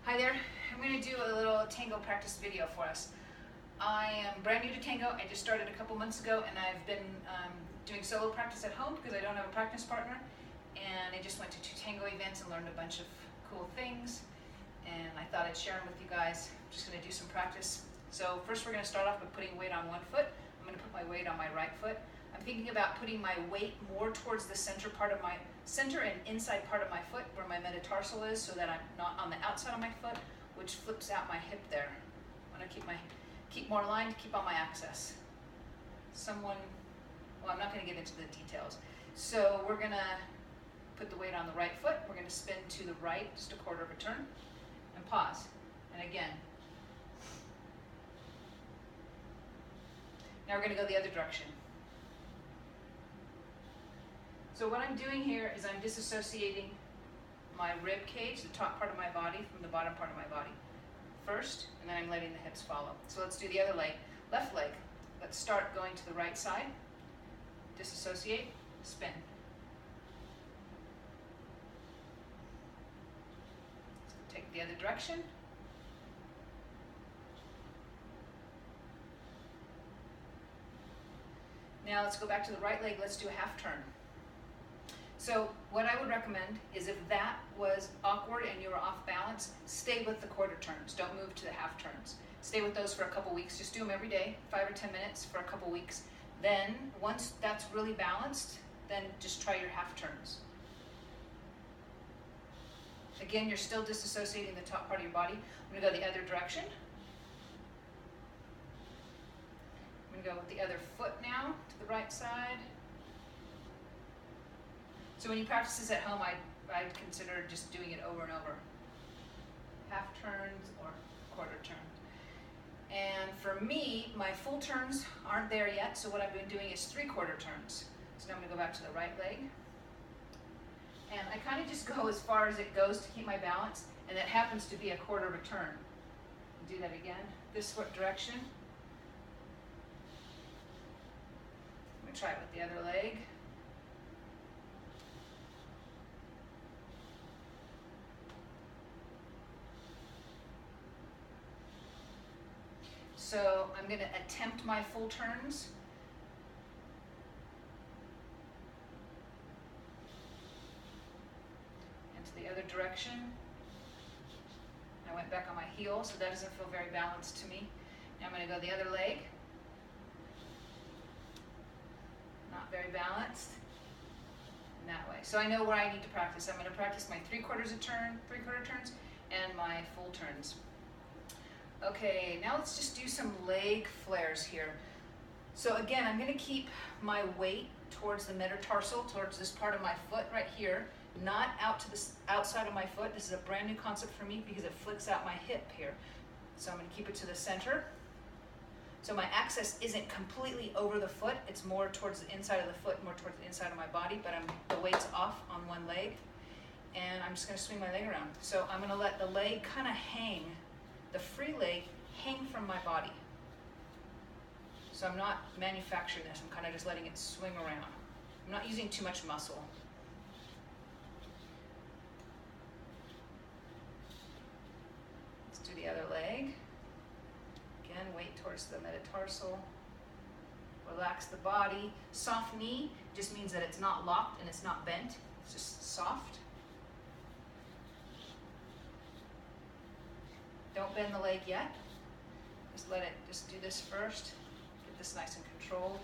Hi there, I'm going to do a little tango practice video for us. I am brand new to tango. I just started a couple months ago and I've been doing solo practice at home because I don't have a practice partner. And I just went to 2 tango events and learned a bunch of cool things. And I thought I'd share them with you guys. I'm just going to do some practice. So first we're going to start off by putting weight on one foot. I'm going to put my weight on my right foot. I'm thinking about putting my weight more towards the center and inside part of my foot where my metatarsal is, so that I'm not on the outside of my foot, which flips out my hip there. I want to keep more aligned, keep on my axis. Well, I'm not going to get into the details. So we're going to put the weight on the right foot. We're going to spin to the right, just a quarter of a turn, and pause. And again. Now we're going to go the other direction. So what I'm doing here is I'm disassociating my rib cage, the top part of my body, from the bottom part of my body first, and then I'm letting the hips follow. So let's do the other leg, left leg. Let's start going to the right side, disassociate, spin. So take the other direction. Now let's go back to the right leg, let's do a half turn. So what I would recommend is, if that was awkward and you were off balance, stay with the quarter turns. Don't move to the half turns. Stay with those for a couple weeks. Just do them every day, 5 or 10 minutes for a couple weeks. Then once that's really balanced, then just try your half turns. Again, you're still disassociating the top part of your body. I'm going to go the other direction. I'm going to go with the other foot now to the right side. So when you practice this at home, I'd consider just doing it over and over. Half turns or quarter turns. And for me, my full turns aren't there yet, so what I've been doing is 3/4 turns. So now I'm going to go back to the right leg. And I kind of just go as far as it goes to keep my balance, and that happens to be a quarter of a turn. Do that again, this foot direction. I'm going to try it with the other leg. So I'm going to attempt my full turns. And to the other direction. I went back on my heel, so that doesn't feel very balanced to me. Now I'm going to go the other leg. Not very balanced. And that way. So I know where I need to practice. I'm going to practice my 3/4 turns, and my full turns. Okay, now let's just do some leg flares here. So again, I'm going to keep my weight towards the metatarsal, towards this part of my foot right here, not out to the outside of my foot. This is a brand new concept for me because it flicks out my hip here. So I'm going to keep it to the center. So my axis isn't completely over the foot. It's more towards the inside of the foot, more towards the inside of my body, but the weight's off on one leg. And I'm just going to swing my leg around. So I'm going to let the leg kind of hang, the free leg hang from my body. So I'm not manufacturing this, I'm kind of just letting it swing around. I'm not using too much muscle. Let's do the other leg. Again, weight towards the metatarsal. Relax the body. Soft knee just means that it's not locked and it's not bent. It's just soft. Don't bend the leg yet. Just do this first. Get this nice and controlled.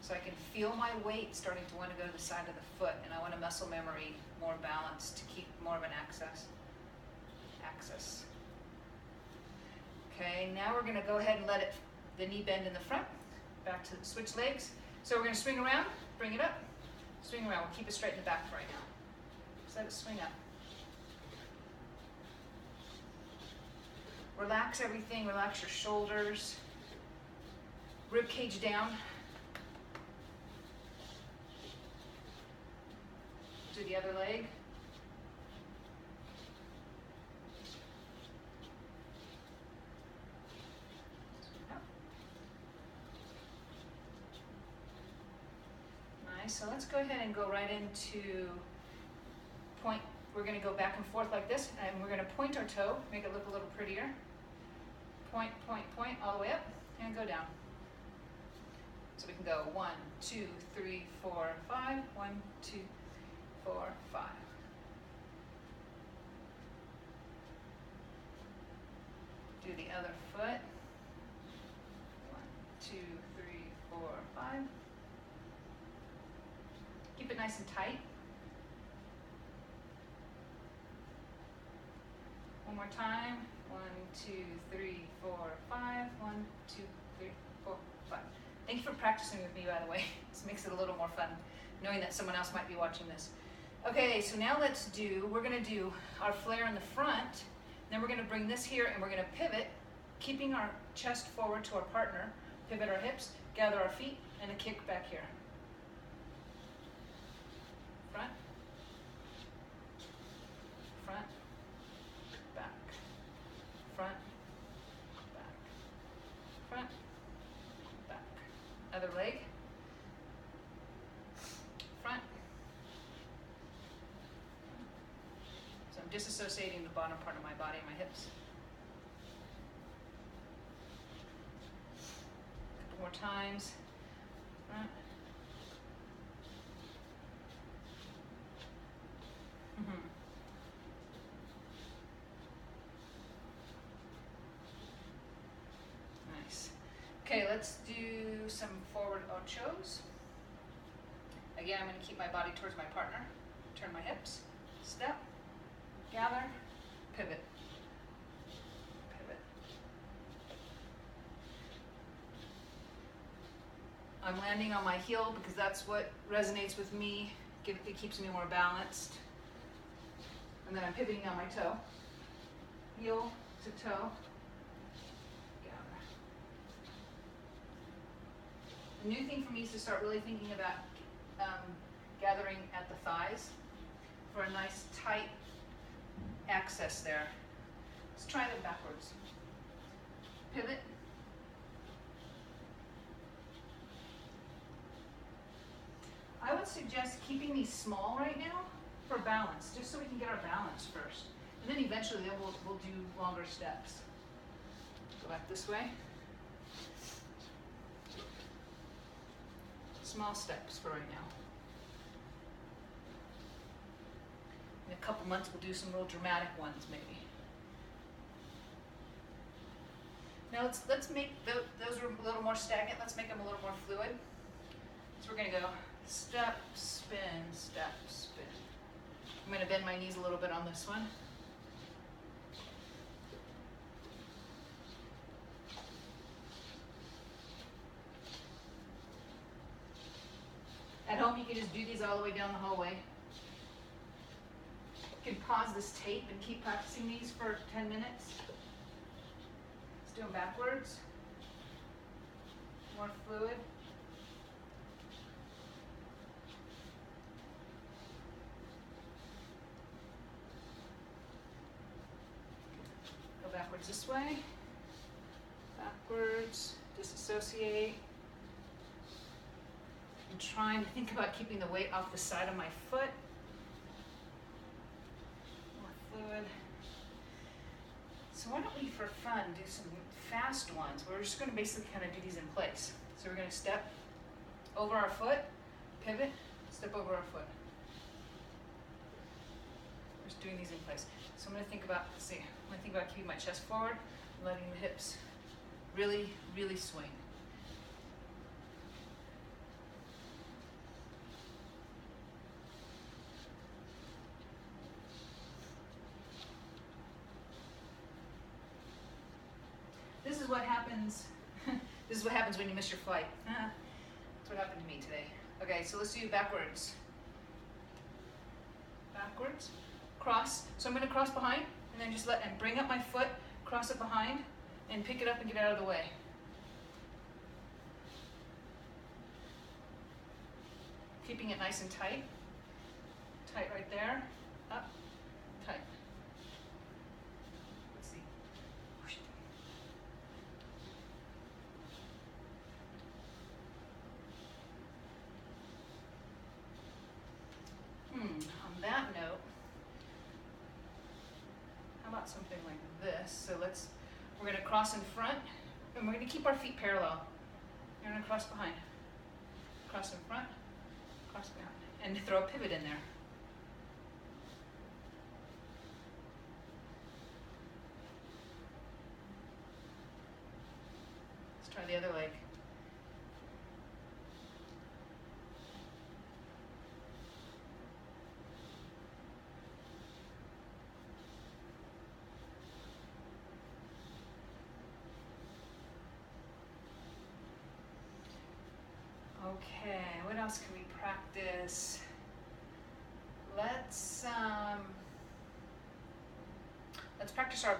So I can feel my weight starting to want to go to the side of the foot, and I want a muscle memory more balanced to keep more of an axis. Okay, now we're going to go ahead and let the knee bend in the front. Back to switch legs. So we're going to swing around, bring it up, swing around. We'll keep it straight in the back for right now. Just let it swing up. Relax everything, relax your shoulders, rib cage down. Do the other leg. Nice, so let's go ahead and go right into point we're going to go back and forth like this, and we're going to point our toe, make it look a little prettier. Point, point, point, all the way up, and go down. So we can go 1, 2, 3, 4, 5. 1, 2, 4, 5. Do the other foot. 1, 2, 3, 4, 5. Keep it nice and tight. One more time. 1, 2, 3, 4, 5. 1, 2, 3, 4, 5. Thank you for practicing with me, by the way. This makes it a little more fun, knowing that someone else might be watching this. Okay, so now we're gonna do our flare in the front, then we're gonna bring this here and we're gonna pivot, keeping our chest forward to our partner, pivot our hips, gather our feet, and a kick back here. Front, front, back, front, back, front, back. Other leg, front. So I'm disassociating the bottom part of my body, my hips. A couple more times. Front. Nice. Okay, let's do some forward ochos. Again, I'm going to keep my body towards my partner. Turn my hips. Step. Gather. Pivot. Pivot. I'm landing on my heel because that's what resonates with me. It keeps me more balanced. And then I'm pivoting on my toe. Heel to toe. Gather. The new thing for me is to start really thinking about gathering at the thighs for a nice tight access there. Let's try them backwards. Pivot. I would suggest keeping these small right now for balance, just so we can get our balance first. And then eventually we'll do longer steps. Go back this way. Small steps for right now. In a couple months we'll do some real dramatic ones maybe. Now let's make those are a little more stagnant. Let's make them a little more fluid. So we're going to go step, spin, step, spin. I'm going to bend my knees a little bit on this one. At home you can just do these all the way down the hallway. You can pause this tape and keep practicing these for 10 minutes. Let's do them backwards. More fluid. Go backwards this way. Backwards. Disassociate. I'm trying to think about keeping the weight off the side of my foot. Fluid. So why don't we, for fun, do some fast ones? We're just going to basically kind of do these in place. So we're going to step over our foot, pivot, step over our foot. We're just doing these in place. So I'm going to think about, keeping my chest forward, and letting the hips really, really swing. This is what happens. This is what happens when you miss your flight. That's what happened to me today. Okay, so let's do backwards. Backwards, cross. So I'm going to cross behind, and then just bring up my foot, cross it behind, and pick it up and get out of the way. Keeping it nice and tight. Tight right there. Up, tight. Let's see. On that note, got something like this. So we're gonna cross in front, and we're gonna keep our feet parallel. You're gonna cross behind. Cross in front, cross behind. And throw a pivot in there. Let's try the other leg. Okay, what else can we practice? Let's practice our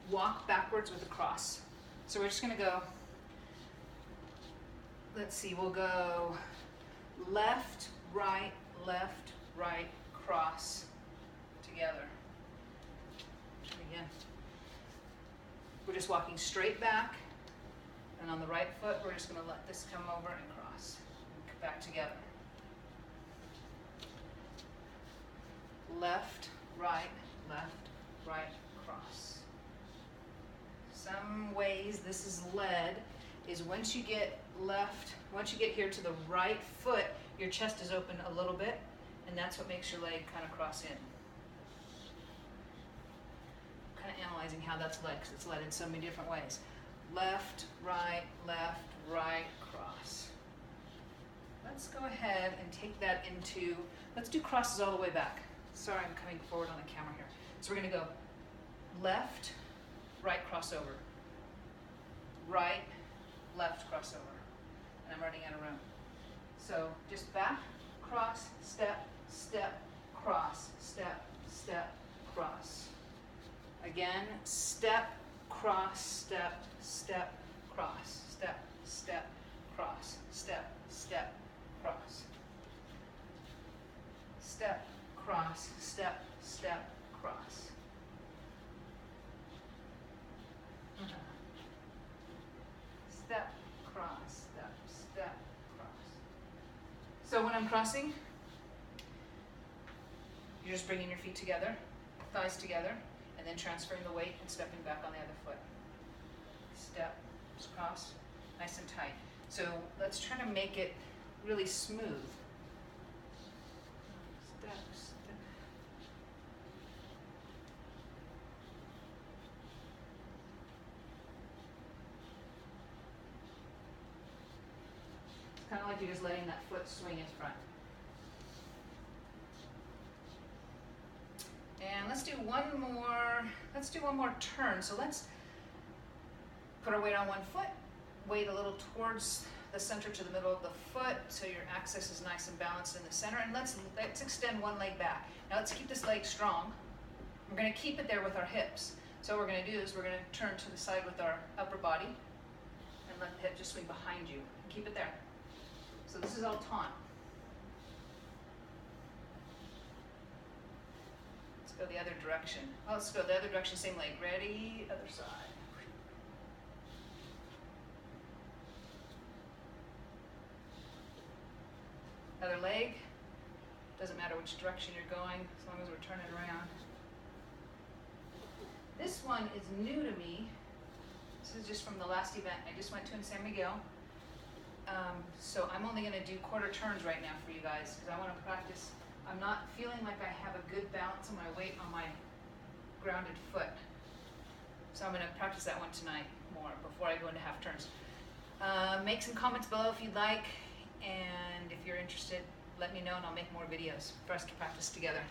walk backwards with a cross. So we're just gonna go, let's see, we'll go left, right, cross together. Again, we're just walking straight back, and on the right foot, we're just gonna let this come over and cross, and back together. Left, right, cross. Some ways this is led is once you get here to the right foot, your chest is open a little bit, and that's what makes your leg kind of cross in. Kind of analyzing how that's led, because it's led in so many different ways. Left, right, cross. Let's go ahead and take that into, let's do crosses all the way back. Sorry, I'm coming forward on the camera here. So we're gonna go left, right, crossover. Right, left, crossover. And I'm running out of room. So just back, cross, step, cross, step, cross. Again, step, cross, step, cross, step, cross, step, cross. Step, cross, step, cross. Step, cross, step, cross. So when I'm crossing, you're just bringing your feet together, thighs together, and then transferring the weight and stepping back on the other foot. Step, cross, nice and tight. So let's try to make it really smooth. Step. It's kind of like you're just letting that foot swing in front. And let's do one more turn. So let's put our weight on one foot, weight a little towards the center to the middle of the foot so your axis is nice and balanced in the center. And let's extend one leg back. Now let's keep this leg strong. We're going to keep it there with our hips. So what we're going to do is we're going to turn to the side with our upper body and let the hip just swing behind you. Keep it there. So this is all taunt. Let's go the other direction. Well, let's go the other direction, same leg. Ready, other side. Other leg. Doesn't matter which direction you're going, as long as we're turning around. This one is new to me. This is just from the last event I just went to in San Miguel. So I'm only going to do quarter turns right now for you guys because I want to practice. I'm not feeling like I have a good balance of my weight on my grounded foot. So I'm going to practice that one tonight more before I go into half turns. Make some comments below if you'd like, and if you're interested, let me know and I'll make more videos for us to practice together.